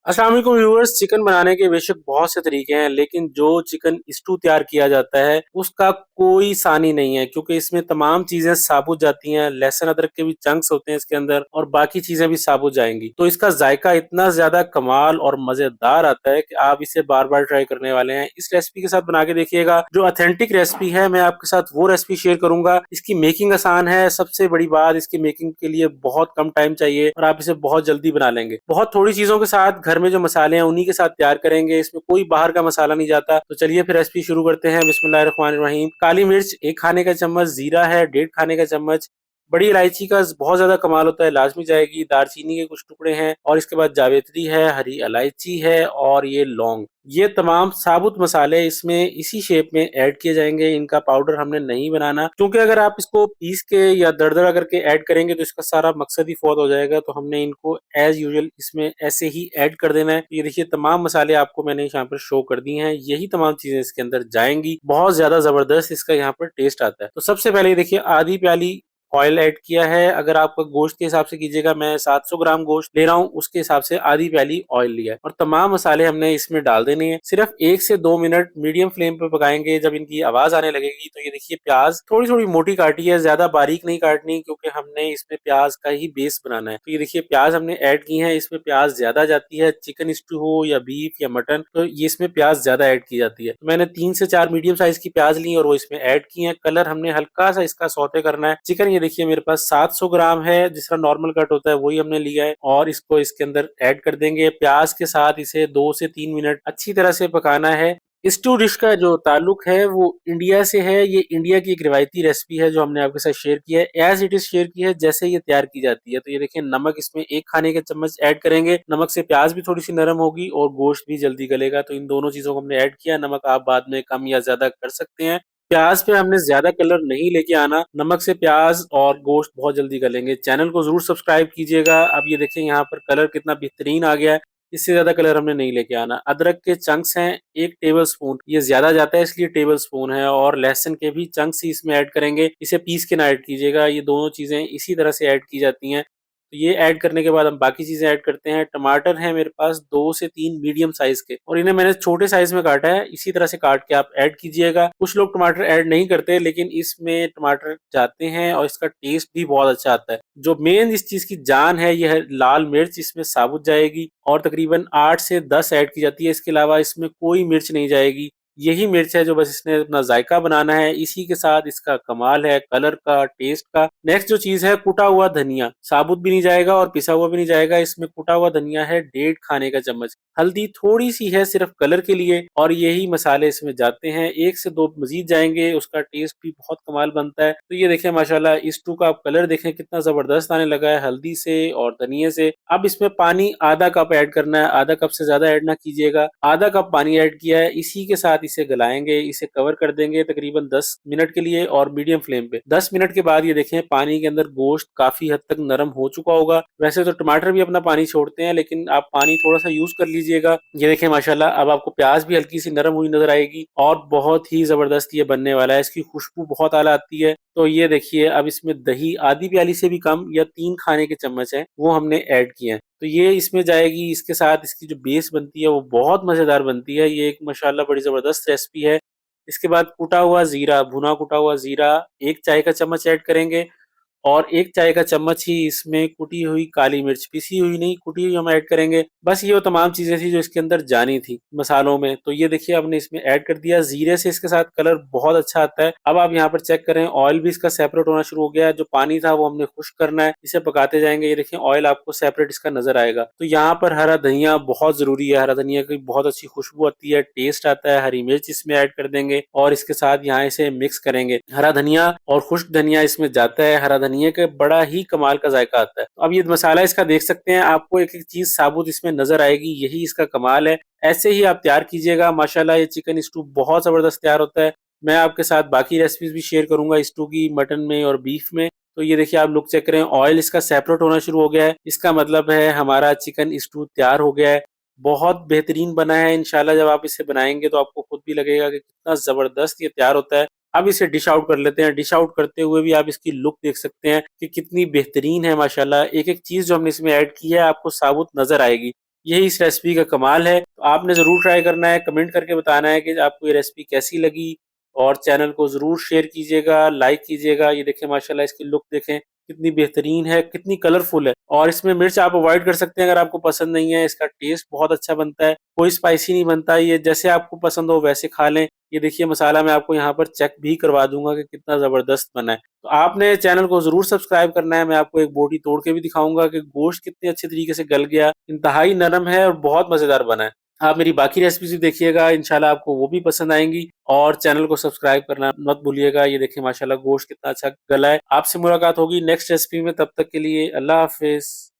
अस्सलाम वालेकुम viewers. Chicken बनाने के बेशक बहुत से तरीके हैं, लेकिन जो चिकन स्टू तैयार किया जाता है उसका कोई सानी नहीं है, क्योंकि इसमें तमाम चीजें साबुत जाती हैं। लहसुन अदरक के भी चंक्स होते हैं इसके अंदर और बाकी चीजें भी साबुत जाएंगी, तो इसका जायका इतना ज्यादा कमाल और मजेदार आता है कि आप इसे बार बार ट्राई करने वाले हैं। इस रेसिपी के साथ बना के देखिएगा। जो ऑथेंटिक रेसिपी है, मैं आपके साथ वो रेसिपी शेयर करूंगा। इसकी मेकिंग आसान है। सबसे बड़ी बात, इसकी मेकिंग के लिए बहुत कम टाइम चाहिए और आप इसे बहुत जल्दी बना लेंगे। बहुत थोड़ी चीजों के साथ घर में जो मसाले हैं उन्हीं के साथ तैयार करेंगे। इसमें कोई बाहर का मसाला नहीं जाता। तो चलिए फिर रेसिपी शुरू करते हैं। बिस्मिल्लाहिर्रहमानिर्रहीम। काली मिर्च 1 खाने का चम्मच, जीरा है 1.5 खाने का चम्मच, बड़ी इलायची का बहुत ज्यादा कमाल होता है, लाजमी जाएगी। दालचीनी के कुछ टुकड़े हैं और इसके बाद जावित्री है, हरी इलायची है और ये लौंग। ये तमाम साबुत मसाले इसमें इसी शेप में ऐड किए जाएंगे। इनका पाउडर हमने नहीं बनाना, क्योंकि अगर आप इसको पीस के या दरदरा करके ऐड करेंगे तो इसका सारा मकसद ही फौत हो जाएगा। तो हमने इनको एज यूजुअल इसमें ऐसे ही ऐड कर देना है। ये देखिए तमाम मसाले आपको मैंने यहाँ पर शो कर दिए हैं। यही तमाम चीजें इसके अंदर जाएंगी। बहुत ज्यादा जबरदस्त इसका यहाँ पर टेस्ट आता है। तो सबसे पहले ये देखिए आधी प्याली ऑयल ऐड किया है। अगर आपका गोश्त के हिसाब से कीजिएगा, मैं 700 ग्राम गोश्त ले रहा हूँ, उसके हिसाब से आधी प्याली ऑयल लिया है। और तमाम मसाले हमने इसमें डाल देने हैं। सिर्फ 1 से 2 मिनट मीडियम फ्लेम पे पकाएंगे। जब इनकी आवाज आने लगेगी तो ये देखिए प्याज थोड़ी थोड़ी मोटी काटी है, ज्यादा बारीक नहीं काटनी, क्योंकि हमने इसमें प्याज का ही बेस बनाना है। तो ये देखिए प्याज हमने ऐड की है। इसमें प्याज ज्यादा जाती है, चिकन स्टू हो या बीफ या मटन, तो ये इसमें प्याज ज्यादा ऐड की जाती है। तो मैंने 3 से 4 मीडियम साइज की प्याज ली और वो इसमें ऐड की है। कलर हमने हल्का सा इसका सौते करना है। चिकन ये देखिए मेरे पास 700 ग्राम है, जिस तरह नॉर्मल कट होता है वही हमने लिया है और इसको इसके अंदर ऐड कर देंगे। प्याज के साथ इसे 2 से 3 मिनट अच्छी तरह से पकाना है। स्टू डिश का जो ताल्लुक है वो इंडिया से है। ये इंडिया की एक रिवायती रेसिपी है जो हमने आपके साथ शेयर किया है, एज इट इज शेयर की है जैसे ये तैयार की जाती है। तो ये देखिए नमक इसमें 1 खाने का चम्मच ऐड करेंगे। नमक से प्याज भी थोड़ी सी नरम होगी और गोश्त भी जल्दी गलेगा। तो इन दोनों चीजों को हमने ऐड किया। नमक आप बाद में कम या ज्यादा कर सकते हैं। प्याज पे हमने ज्यादा कलर नहीं लेके आना। नमक से प्याज और गोश्त बहुत जल्दी गलेंगे। चैनल को जरूर सब्सक्राइब कीजिएगा। अब ये देखें यहाँ पर कलर कितना बेहतरीन आ गया है। इससे ज्यादा कलर हमने नहीं लेके आना। अदरक के चंक्स हैं 1 टेबल स्पून, ये ज्यादा जाता है इसलिए टेबल स्पून है। और लहसुन के भी चंक्स ही इसमें ऐड करेंगे। इसे पीस के ना ऐड कीजिएगा। ये दोनों चीजें इसी तरह से ऐड की जाती हैं। तो ये ऐड करने के बाद हम बाकी चीजें ऐड करते हैं। टमाटर है मेरे पास 2 से 3 मीडियम साइज के, और इन्हें मैंने छोटे साइज में काटा है। इसी तरह से काट के आप ऐड कीजिएगा। कुछ लोग टमाटर ऐड नहीं करते, लेकिन इसमें टमाटर जाते हैं और इसका टेस्ट भी बहुत अच्छा आता है। जो मेन इस चीज की जान है यह है लाल मिर्च, इसमें साबुत जाएगी और तकरीबन 8 से 10 ऐड की जाती है। इसके अलावा इसमें कोई मिर्च नहीं जाएगी। यही मिर्च है जो बस इसने अपना जायका बनाना है। इसी के साथ इसका कमाल है कलर का, टेस्ट का। नेक्स्ट जो चीज है कुटा हुआ धनिया, साबुत भी नहीं जाएगा और पिसा हुआ भी नहीं जाएगा। इसमें कुटा हुआ धनिया है 1.5 खाने का चम्मच। हल्दी थोड़ी सी है सिर्फ कलर के लिए और यही मसाले इसमें जाते हैं। 1 से 2 मजीद जाएंगे, उसका टेस्ट भी बहुत कमाल बनता है। तो ये देखें माशाल्लाह इस स्टू का आप कलर देखें कितना जबरदस्त आने लगा है हल्दी से और धनिये से। अब इसमें पानी आधा कप ऐड करना है। आधा कप से ज्यादा ऐड ना कीजिएगा। आधा कप पानी ऐड किया है। इसी के साथ इसे गलाएंगे, इसे कवर कर देंगे तकरीबन 10 मिनट के लिए और मीडियम फ्लेम पे। 10 मिनट के बाद ये देखें पानी के अंदर गोश्त काफी हद तक नरम हो चुका होगा। वैसे तो टमाटर भी अपना पानी छोड़ते हैं, लेकिन आप पानी थोड़ा सा यूज कर लीजिएगा। ये देखें माशाल्लाह अब आपको प्याज भी हल्की सी नरम हुई नजर आएगी और बहुत ही जबरदस्त ये बनने वाला है। इसकी खुशबू बहुत आला आती है। तो ये देखिए अब इसमें दही आधी प्याली से भी कम या 3 खाने के चम्मच है वो हमने ऐड किए हैं। तो ये इसमें जाएगी। इसके साथ इसकी जो बेस बनती है वो बहुत मजेदार बनती है। ये एक माशाल्लाह बड़ी जबरदस्त रेसिपी है। इसके बाद कुटा हुआ जीरा, भुना कुटा हुआ जीरा 1 चाय का चम्मच ऐड करेंगे और 1 चाय का चम्मच ही इसमें कुटी हुई काली मिर्च, पिसी हुई नहीं कुटी हुई, हम ऐड करेंगे। बस ये वो तमाम चीजें थी जो इसके अंदर जानी थी मसालों में। तो ये देखिए हमने इसमें ऐड कर दिया। जीरे से इसके साथ कलर बहुत अच्छा आता है। अब आप यहाँ पर चेक करें ऑयल भी इसका सेपरेट होना शुरू हो गया है। जो पानी था वो हमने खुश्क करना है। इसे पकाते जाएंगे। ये देखिए ऑयल आपको सेपरेट इसका नजर आएगा। तो यहाँ पर हरा धनिया बहुत जरूरी है। हरा धनिया की बहुत अच्छी खुशबू आती है, टेस्ट आता है। हरी मिर्च इसमें ऐड कर देंगे और इसके साथ यहाँ इसे मिक्स करेंगे। हरा धनिया और खुश्क धनिया इसमें जाता है। हरा धनिया के बड़ा ही कमाल का जायका आता है। अब ये मसाला इसका देख सकते हैं, आपको एक एक चीज साबुत इसमें नजर आएगी। यही इसका कमाल है। ऐसे ही आप तैयार कीजिएगा। माशाल्लाह ये चिकन स्टू बहुत जबरदस्त तैयार होता है। मैं आपके साथ बाकी रेसिपीज भी शेयर करूंगा स्टू की, मटन में और बीफ में। तो ये देखिए आप लुक चेक करें, ऑयल इसका सेपरेट होना शुरू हो गया है। इसका मतलब है हमारा चिकन स्टू तैयार हो गया है। बहुत बेहतरीन बना है। इंशाल्लाह जब आप इसे बनाएंगे तो आपको खुद भी लगेगा कि कितना जबरदस्त ये तैयार होता है। अब इसे डिश आउट कर लेते हैं। डिश आउट करते हुए भी आप इसकी लुक देख सकते हैं कि कितनी बेहतरीन है माशाल्लाह। एक एक चीज जो हमने इसमें ऐड की है आपको साबुत नजर आएगी। यही इस रेसिपी का कमाल है। तो आपने ज़रूर ट्राई करना है, कमेंट करके बताना है कि आपको ये रेसिपी कैसी लगी और चैनल को ज़रूर शेयर कीजिएगा, लाइक कीजिएगा। ये देखें माशाल्लाह इसकी लुक देखें कितनी बेहतरीन है, कितनी कलरफुल है और इसमें मिर्च आप अवॉइड कर सकते हैं अगर आपको पसंद नहीं है। इसका टेस्ट बहुत अच्छा बनता है, कोई स्पाइसी नहीं बनता, ये जैसे आपको पसंद हो वैसे खा लें। ये देखिए मसाला मैं आपको यहाँ पर चेक भी करवा दूँगा कि कितना ज़बरदस्त बना है। तो आपने चैनल को ज़रूर सब्सक्राइब करना है। मैं आपको एक बोटी तोड़ के भी दिखाऊँगा कि गोश्त कितने अच्छे तरीके से गल गया, इंतहाई नरम है और बहुत मज़ेदार बना है। आप मेरी बाकी रेसिपीज़ भी देखिएगा, इंशाल्लाह आपको वो भी पसंद आएँगी और चैनल को सब्सक्राइब करना मत भूलिएगा। ये देखिए माशाल्लाह गोश्त कितना अच्छा गला है। आपसे मुलाकात होगी नेक्स्ट रेसिपी में, तब तक के लिए अल्लाह हाफ़िज़।